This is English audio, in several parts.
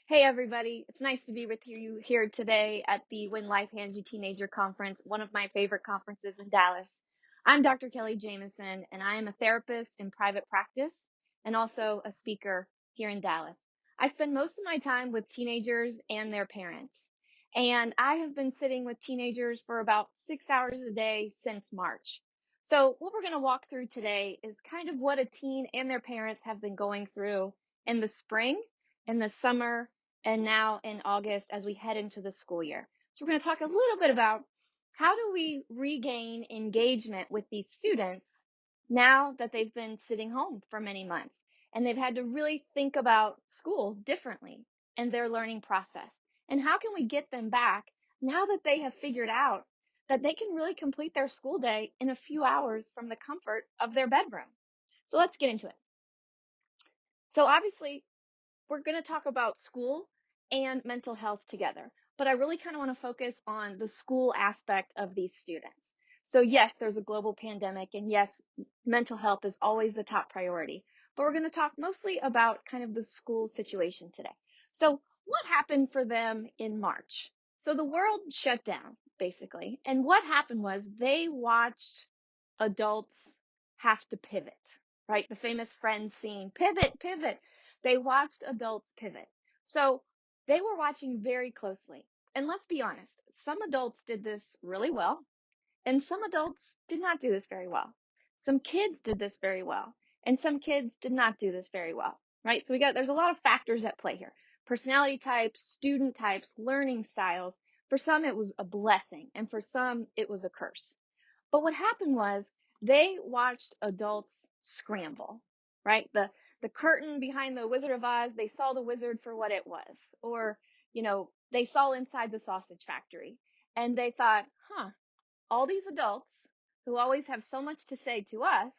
Hey everybody, it's nice to be with you here today at the When Life Hands You Teenager Conference, one of my favorite conferences in Dallas. I'm Dr. Kelly Jameson, and I am a therapist in private practice and also a speaker here in Dallas. I spend most of my time with teenagers and their parents, and I have been sitting with teenagers for about 6 hours a day since March. So what we're going to walk through today is kind of what a teen and their parents have been going through in the spring, in the summer, and now in August as we head into the school year. So we're going to talk a little bit about how do we regain engagement with these students now that they've been sitting home for many months and they've had to really think about school differently and their learning process. And how can we get them back now that they have figured out that they can really complete their school day in a few hours from the comfort of their bedroom? So let's get into it. So obviously, we're going to talk about school and mental health together, but I really kind of want to focus on the school aspect of these students. So yes, there's a global pandemic, and yes, mental health is always the top priority, but we're going to talk mostly about kind of the school situation today. So what happened for them in March? So the world shut down basically, and what happened was they watched adults have to pivot, right? The famous Friends scene, pivot, pivot. They watched adults pivot. So they were watching very closely. And let's be honest, some adults did this really well, and some adults did not do this very well. Some kids did this very well, and some kids did not do this very well, right? So there's a lot of factors at play here. Personality types, student types, learning styles. For some, it was a blessing, and for some, it was a curse. But what happened was they watched adults scramble, right? The curtain behind the Wizard of Oz, they saw the wizard for what it was. Or, they saw inside the sausage factory and they thought, all these adults who always have so much to say to us,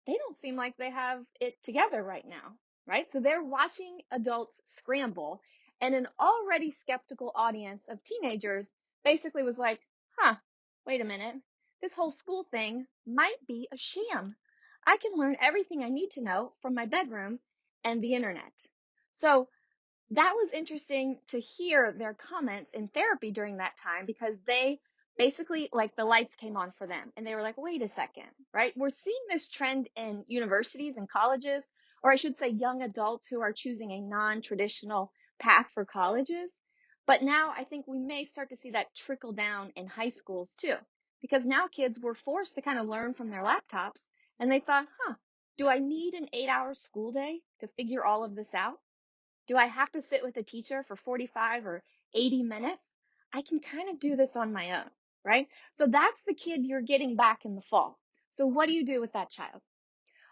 they don't seem like they have it together right now, right? So they're watching adults scramble, and an already skeptical audience of teenagers basically was like, wait a minute. This whole school thing might be a sham. I can learn everything I need to know from my bedroom and the internet. So that was interesting to hear their comments in therapy during that time because they basically, like, the lights came on for them and they were like, wait a second, right? We're seeing this trend in universities and colleges, or I should say young adults who are choosing a non-traditional path for colleges. But now I think we may start to see that trickle down in high schools too, because now kids were forced to kind of learn from their laptops and they thought, do I need an 8-hour school day to figure all of this out? Do I have to sit with a teacher for 45 or 80 minutes? I can kind of do this on my own, right? So that's the kid you're getting back in the fall. So what do you do with that child?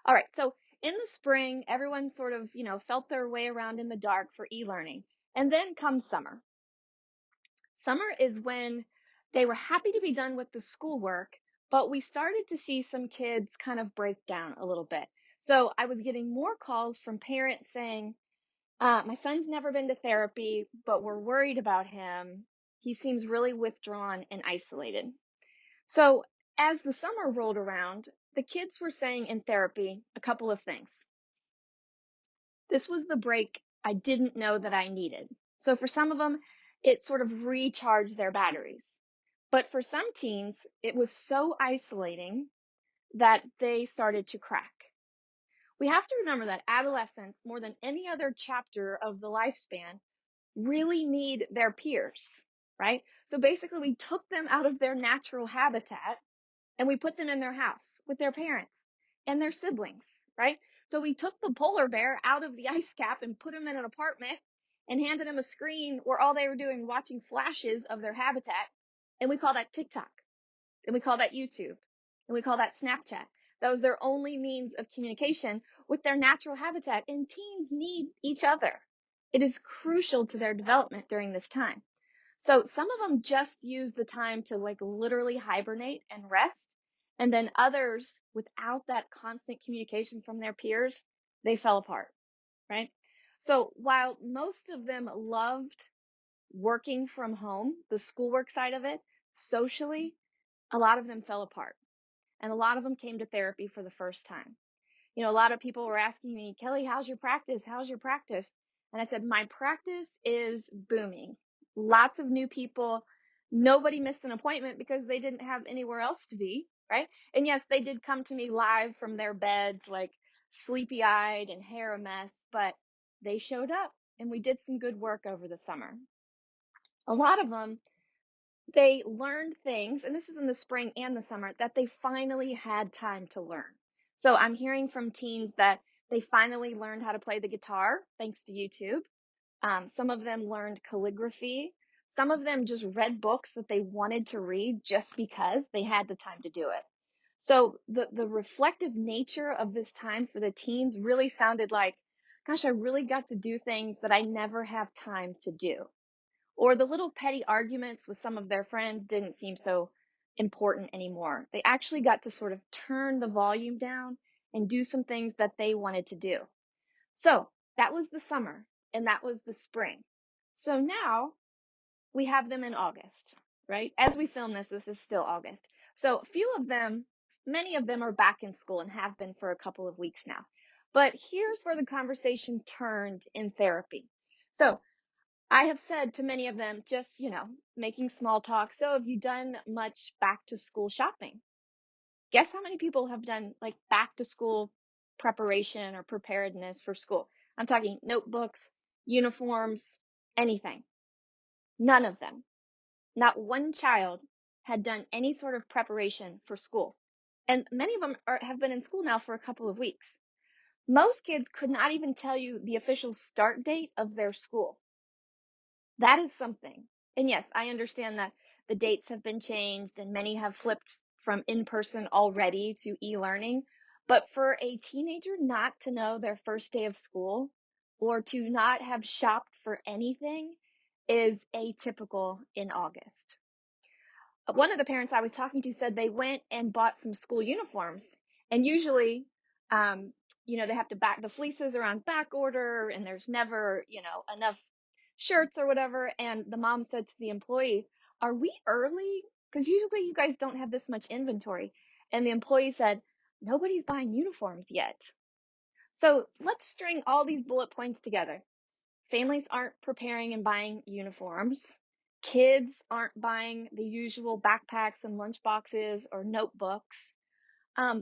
All right. So in the spring, everyone sort of, felt their way around in the dark for e-learning. And then comes summer. Summer is when they were happy to be done with the schoolwork, but we started to see some kids kind of break down a little bit. So I was getting more calls from parents saying, my son's never been to therapy, but we're worried about him. He seems really withdrawn and isolated. So as the summer rolled around, the kids were saying in therapy a couple of things. This was the break I didn't know that I needed. So for some of them, it sort of recharged their batteries. But for some teens, it was so isolating that they started to crack. We have to remember that adolescents, more than any other chapter of the lifespan, really need their peers, right? So basically we took them out of their natural habitat and we put them in their house with their parents and their siblings, right? So we took the polar bear out of the ice cap and put him in an apartment and handed him a screen where all they were doing watching flashes of their habitat. And we call that TikTok. And we call that YouTube. And we call that Snapchat. That was their only means of communication with their natural habitat. And teens need each other. It is crucial to their development during this time. So some of them just use the time to literally hibernate and rest. And then others, without that constant communication from their peers, they fell apart, right? So while most of them loved working from home, the schoolwork side of it, socially, a lot of them fell apart. And a lot of them came to therapy for the first time. A lot of people were asking me, Kelly, how's your practice? How's your practice? And I said, my practice is booming. Lots of new people. Nobody missed an appointment because they didn't have anywhere else to be, right? And yes, they did come to me live from their beds, like sleepy eyed and hair a mess, but they showed up and we did some good work over the summer. A lot of them, they learned things, and this is in the spring and the summer, that they finally had time to learn. So I'm hearing from teens that they finally learned how to play the guitar thanks to YouTube. Some of them learned calligraphy. Some of them just read books that they wanted to read just because they had the time to do it. So the reflective nature of this time for the teens really sounded like, gosh, I really got to do things that I never have time to do. Or the little petty arguments with some of their friends didn't seem so important anymore. They actually got to sort of turn the volume down and do some things that they wanted to do. So that was the summer and that was the spring. So now we have them in August, right? As we film this, this is still August. So a few of them, many of them are back in school and have been for a couple of weeks now. But here's where the conversation turned in therapy. So I have said to many of them, just, making small talk. So have you done much back to school shopping? Guess how many people have done like back to school preparation or preparedness for school? I'm talking notebooks, uniforms, anything. None of them. Not one child had done any sort of preparation for school. And many of them have been in school now for a couple of weeks. Most kids could not even tell you the official start date of their school. That is something. And yes, I understand that the dates have been changed and many have flipped from in-person already to e-learning. But for a teenager not to know their first day of school or to not have shopped for anything is atypical in August. One of the parents I was talking to said they went and bought some school uniforms, and usually, um, they have to back the fleeces are on back order, and there's never, enough shirts or whatever. And the mom said to the employee, "Are we early? Because usually you guys don't have this much inventory." And the employee said, "Nobody's buying uniforms yet." So let's string all these bullet points together. Families aren't preparing and buying uniforms. Kids aren't buying the usual backpacks and lunch boxes or notebooks.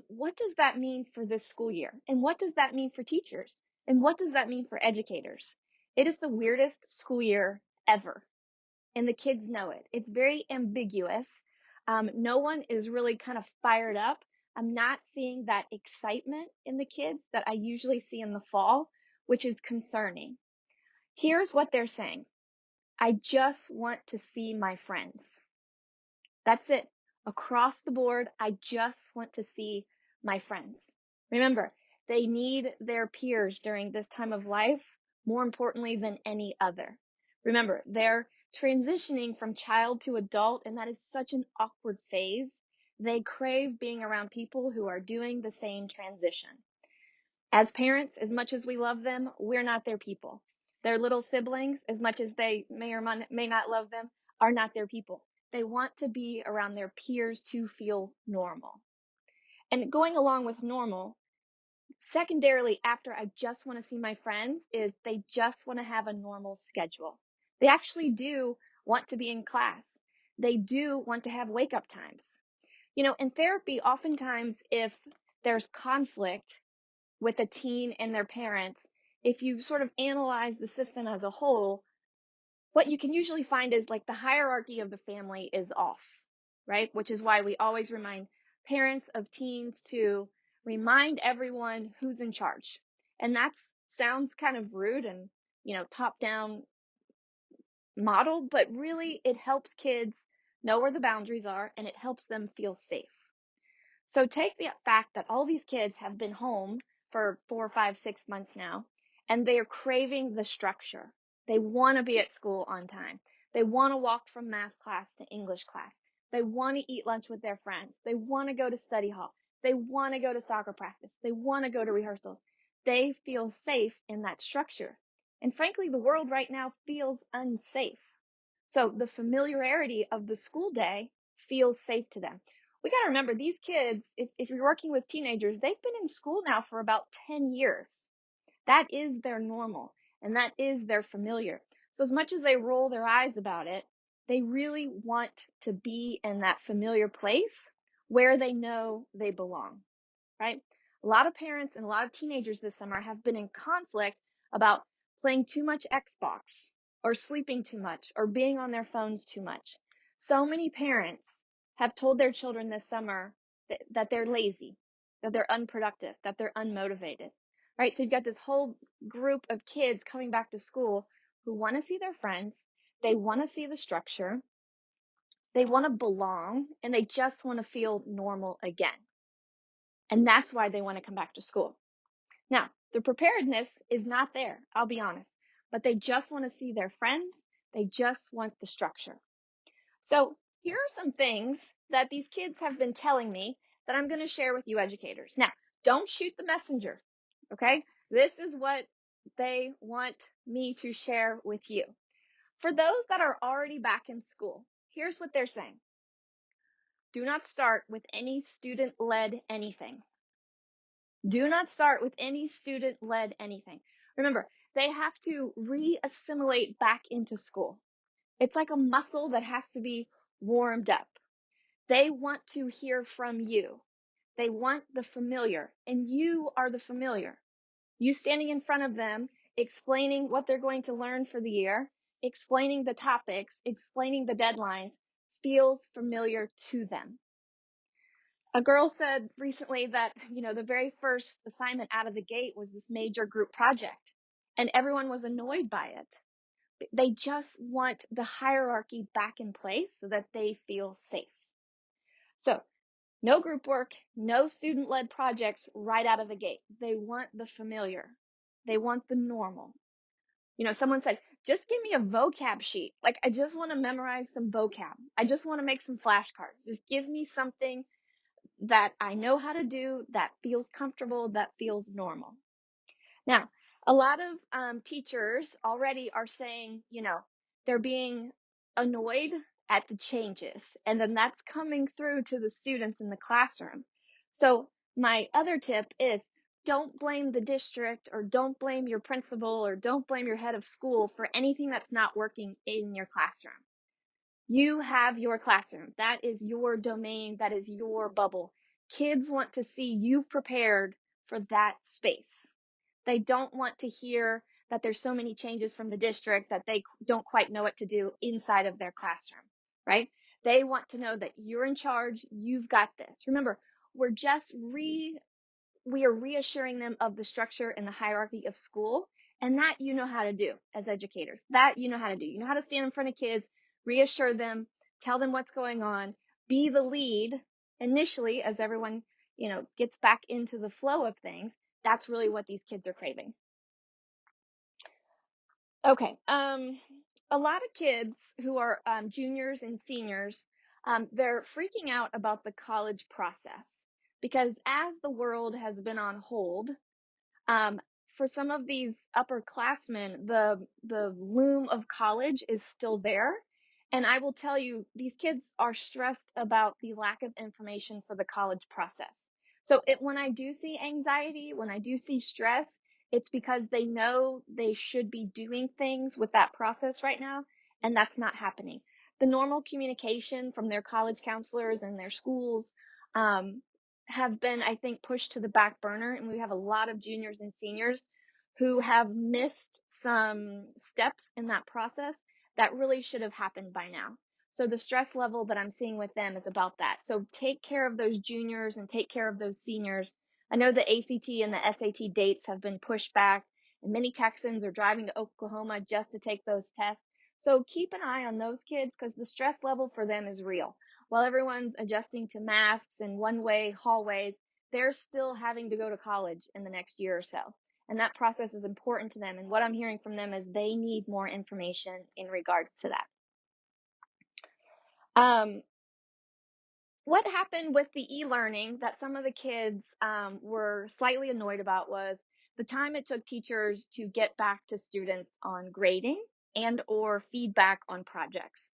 What does that mean for this school year? And what does that mean for teachers? And what does that mean for educators? It is the weirdest school year ever. And the kids know it. It's very ambiguous. No one is really kind of fired up. I'm not seeing that excitement in the kids that I usually see in the fall, which is concerning. Here's what they're saying. I just want to see my friends. That's it. Across the board, I just want to see my friends. Remember, they need their peers during this time of life more importantly than any other. Remember, they're transitioning from child to adult, and that is such an awkward phase. They crave being around people who are doing the same transition. As parents, as much as we love them, we're not their people. Their little siblings, as much as they may or may not love them, are not their people. They want to be around their peers to feel normal. And going along with normal, secondarily, after I just want to see my friends, is they just want to have a normal schedule. They actually do want to be in class. They do want to have wake up times. In therapy, oftentimes if there's conflict with a teen and their parents, if you sort of analyze the system as a whole, what you can usually find is like the hierarchy of the family is off, right? Which is why we always remind parents of teens to remind everyone who's in charge. And that sounds kind of rude and, top down model, but really it helps kids know where the boundaries are and it helps them feel safe. So take the fact that all these kids have been home for 4, 5, 6 months now, and they are craving the structure. They want to be at school on time. They want to walk from math class to English class. They want to eat lunch with their friends. They want to go to study hall. They want to go to soccer practice. They want to go to rehearsals. They feel safe in that structure. And frankly, the world right now feels unsafe. So the familiarity of the school day feels safe to them. We got to remember these kids, if you're working with teenagers, they've been in school now for about 10 years. That is their normal. and that is their familiar. So as much as they roll their eyes about it, they really want to be in that familiar place where they know they belong, right? A lot of parents and a lot of teenagers this summer have been in conflict about playing too much Xbox or sleeping too much or being on their phones too much. So many parents have told their children this summer that they're lazy, that they're unproductive, that they're unmotivated, right? So you've got this whole group of kids coming back to school who want to see their friends, they want to see the structure, they want to belong, and they just want to feel normal again. And that's why they want to come back to school. Now, the preparedness is not there, I'll be honest, but they just want to see their friends. They just want the structure. So here are some things that these kids have been telling me that I'm going to share with you educators. Now, don't shoot the messenger, okay? This is what they want me to share with you. For those that are already back in school, here's what they're saying. Do not start with any student-led anything. Do not start with any student-led anything. Remember, they have to re-assimilate back into school. It's like a muscle that has to be warmed up. They want to hear from you. They want the familiar, and you are the familiar. You standing in front of them, explaining what they're going to learn for the year, explaining the topics, explaining the deadlines, feels familiar to them. A girl said recently that, the very first assignment out of the gate was this major group project, and everyone was annoyed by it. They just want the hierarchy back in place so that they feel safe. So, no group work, no student-led projects right out of the gate. They want the familiar. They want the normal. Someone said, just give me a vocab sheet. Like, I just want to memorize some vocab. I just want to make some flashcards. Just give me something that I know how to do, that feels comfortable, that feels normal. Now, a lot of teachers already are saying, they're being annoyed at the changes, and then that's coming through to the students in the classroom. So my other tip is don't blame the district, or don't blame your principal, or don't blame your head of school for anything that's not working in your classroom. You have your classroom. That is your domain. That is your bubble. Kids want to see you prepared for that space. They don't want to hear that there's so many changes from the district that they don't quite know what to do inside of their classroom, right? They want to know that you're in charge. You've got this. Remember, we're just we are reassuring them of the structure and the hierarchy of school. And that you know how to do as educators. That you know how to do. You know how to stand in front of kids, reassure them, tell them what's going on, be the lead initially as everyone, gets back into the flow of things. That's really what these kids are craving. Okay. A lot of kids who are juniors and seniors, they're freaking out about the college process because as the world has been on hold, um, for some of these upperclassmen, the loom of college is still there. And I will tell you, these kids are stressed about the lack of information for the college process. So when I do see anxiety, when I do see stress, it's because they know they should be doing things with that process right now, and that's not happening. The normal communication from their college counselors and their schools, have been, I think, pushed to the back burner, and we have a lot of juniors and seniors who have missed some steps in that process that really should have happened by now. So the stress level that I'm seeing with them is about that. So take care of those juniors and take care of those seniors. I know the ACT and the SAT dates have been pushed back, and many Texans are driving to Oklahoma just to take those tests. So keep an eye on those kids because the stress level for them is real. While everyone's adjusting to masks and one-way hallways, they're still having to go to college in the next year or so. And that process is important to them. And what I'm hearing from them is they need more information in regards to that. What happened with the e-learning that some of the kids were slightly annoyed about was the time it took teachers to get back to students on grading and or feedback on projects.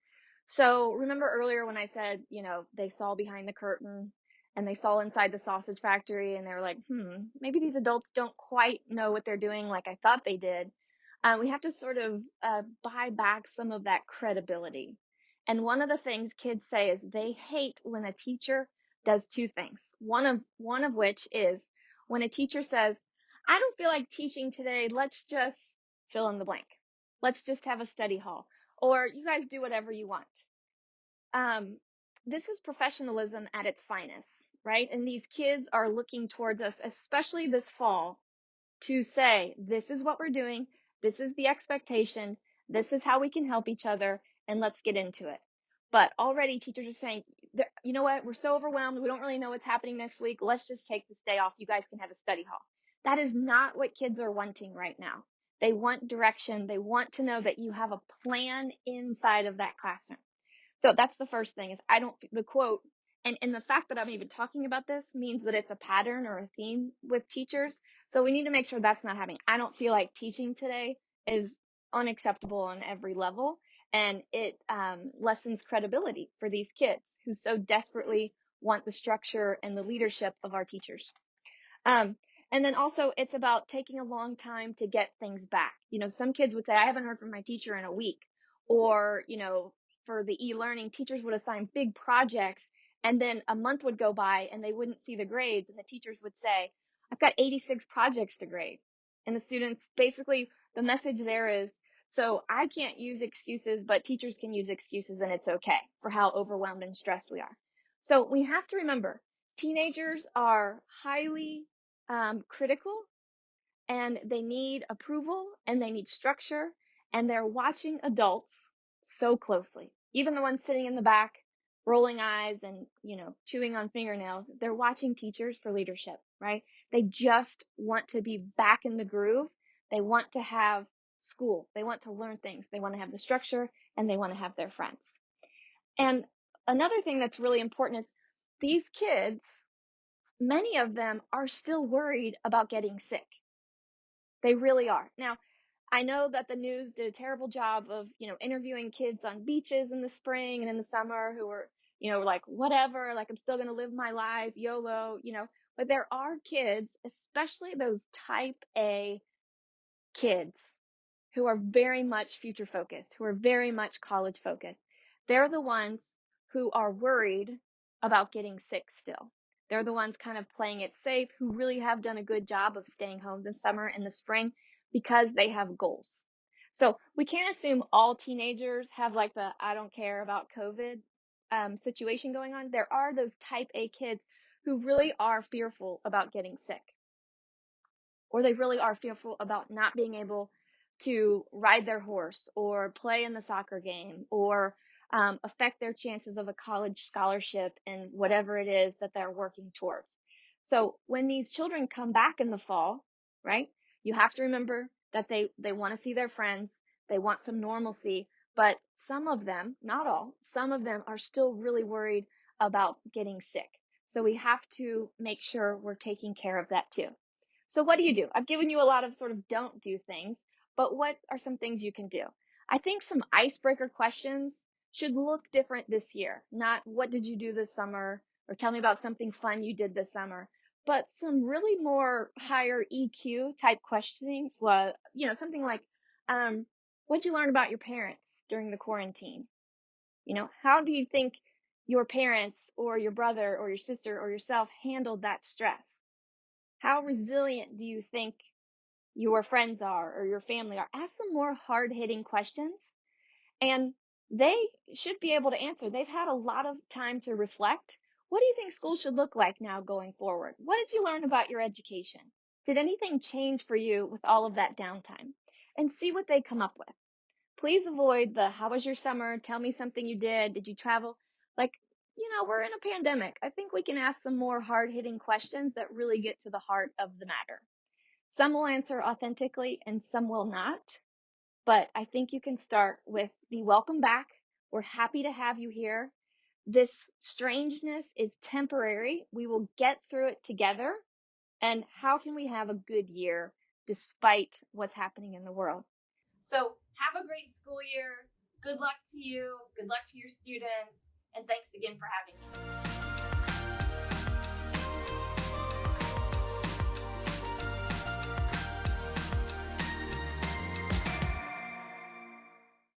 So remember earlier when I said, they saw behind the curtain and they saw inside the sausage factory and they were like, maybe these adults don't quite know what they're doing like I thought they did. We have to sort of buy back some of that credibility. And one of the things kids say is they hate when a teacher does two things. One of which is when a teacher says, "I don't feel like teaching today. Let's just fill in the blank. Let's just have a study hall, or you guys do whatever you want." Um, this is professionalism at its finest, right? And these kids are looking towards us, especially this fall, to say, this is what we're doing, this is the expectation, this is how we can help each other, and let's get into it. But already teachers are saying, you know what, we're so overwhelmed, we don't really know what's happening next week, let's just take this day off, you guys can have a study hall. That is not what kids are wanting right now. They want direction, they want to know that you have a plan inside of that classroom. So that's the first thing is the quote, and the fact that I'm even talking about this means that it's a pattern or a theme with teachers. So we need to make sure that's not happening. I don't feel like teaching today is unacceptable on every level. And it lessens credibility for these kids who so desperately want the structure and the leadership of our teachers. Um, and then also it's about taking a long time to get things back. Some kids would say, I haven't heard from my teacher in a week. Or, for the e-learning, teachers would assign big projects and then a month would go by and they wouldn't see the grades. And the teachers would say, I've got 86 projects to grade. And the students, basically, the message there is, so I can't use excuses, but teachers can use excuses and it's okay for how overwhelmed and stressed we are. So we have to remember, teenagers are highly critical and they need approval and they need structure and they're watching adults so closely. Even the ones sitting in the back, rolling eyes and, chewing on fingernails, they're watching teachers for leadership, right? They just want to be back in the groove. They want to have school. They want to learn things. They want to have the structure and they want to have their friends. And another thing that's really important is these kids, many of them are still worried about getting sick. They really are. Now, I know that the news did a terrible job of, interviewing kids on beaches in the spring and in the summer who were, like, whatever, like, I'm still going to live my life, YOLO, but there are kids, especially those type A kids who are very much future focused, who are very much college focused. They're the ones who are worried about getting sick still. They're the ones kind of playing it safe, who really have done a good job of staying home this summer and the spring because they have goals. So we can't assume all teenagers have like the I don't care about COVID situation going on. There are those type A kids who really are fearful about getting sick, or they really are fearful about not being able to ride their horse or play in the soccer game or affect their chances of a college scholarship and whatever it is that they're working towards. So when these children come back in the fall, right, you have to remember that they want to see their friends, they want some normalcy, but some of them, not all, some of them are still really worried about getting sick. So we have to make sure we're taking care of that too. So what do? I've given you a lot of sort of don't do things, but what are some things you can do? I think some icebreaker questions should look different this year. Not what did you do this summer or tell me about something fun you did this summer, but some really more higher EQ type questionings was, something like, what'd you learn about your parents during the quarantine? How do you think your parents or your brother or your sister or yourself handled that stress? How resilient do you think your friends are or your family are? Ask some more hard-hitting questions and they should be able to answer. They've had a lot of time to reflect. What do you think school should look like now going forward? What did you learn about your education? Did anything change for you with all of that downtime? And see what they come up with. Please avoid the how was your summer? Tell me something you did. Did you travel? Like, we're in a pandemic. I think we can ask some more hard-hitting questions that really get to the heart of the matter. Some will answer authentically and some will not. But I think you can start with the welcome back. We're happy to have you here. This strangeness is temporary. We will get through it together. And how can we have a good year despite what's happening in the world? So have a great school year. Good luck to you. Good luck to your students. And thanks again for having me.